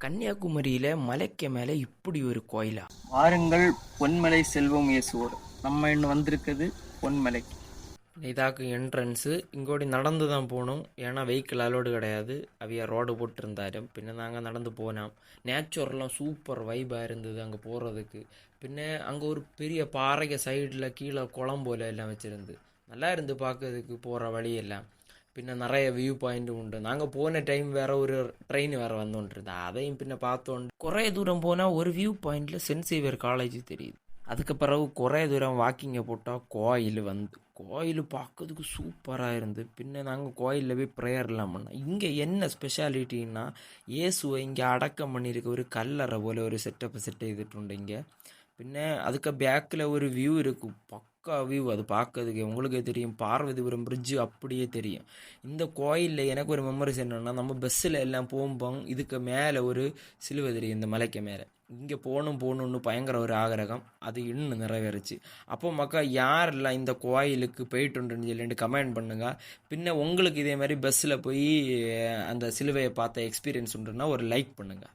கன்னியாகுமரியில் மலைக்கு மேலே இப்படி ஒரு கோயிலா? வாருங்கள் பொன்மலை செல்வம் இயேசுவோடு. நம்ம இன்னும் வந்திருக்குது பொன்மலைக்கு. இதாக்கு என்ட்ரன்ஸு. இங்கோடி நடந்து தான் போகணும், ஏன்னா வெஹிக்கிள் அலோடு கிடையாது. அவைய ரோடு போட்டிருந்தாரு. பின்ன நாங்கள் நடந்து போனோம். நேச்சுரலாம் சூப்பர் வைபாக இருந்தது அங்கே போகிறதுக்கு. பின்ன அங்கே ஒரு பெரிய பாறைக்கு சைடில் கீழே குளம் போல எல்லாம் வச்சுருந்து நல்லா இருந்து பார்க்கறதுக்கு போகிற வழியெல்லாம். பின்ன நிறைய வியூ பாயிண்ட் உண்டு. நாங்கள் போன டைம் வேற ஒரு ட்ரெயின் வேறு வந்துட்டுருந்தா, அதையும் பின்ன பார்த்தோண்டு குறைய தூரம் போனால் ஒரு வியூ பாயிண்டில் சென்ட் சேவியர் காலேஜ் தெரியுது. அதுக்கு பிறகு குறைய தூரம் வாக்கிங்கை போட்டால் கோயில் பார்க்கறதுக்கு சூப்பராக இருந்து. பின்ன நாங்கள் கோயிலில் போய் ப்ரேயர்லாம் பண்ணோம். இங்கே என்ன ஸ்பெஷாலிட்டின்னா, இயேசுவை இங்கே அடக்கம் பண்ணியிருக்க ஒரு கல்லறை போல் ஒரு செட்டப் செட் செய்துட்டு இங்கே. பின்ன அதுக்கு பேக்கில் ஒரு வியூ இருக்குது, பக்கா வியூ. அது பார்க்கறதுக்கு உங்களுக்கே தெரியும், பார்வதிபுரம் பிரிட்ஜு அப்படியே தெரியும். இந்த கோயிலில் எனக்கு ஒரு மெமரிஸ் என்னென்னா, நம்ம பஸ்ஸில் எல்லாம் போகும்போது இதுக்கு மேலே ஒரு சிலுவை தெரியும், இந்த மலைக்கு மேலே. இங்கே போகணுன்னு பயங்கர ஒரு ஆகிரகம், அது இன்னும் நிறைவேறுச்சு. அப்போ மக்கா யாரெல்லாம் இந்த கோயிலுக்கு போயிட்டுன்னு சொல்லிட்டு கமெண்ட் பண்ணுங்க. பின்ன உங்களுக்கு இதே மாதிரி பஸ்ஸில் போய் அந்த சிலுவையை பார்த்த எக்ஸ்பீரியன்ஸ் உண்டுன்னா ஒரு லைக் பண்ணுங்கள்.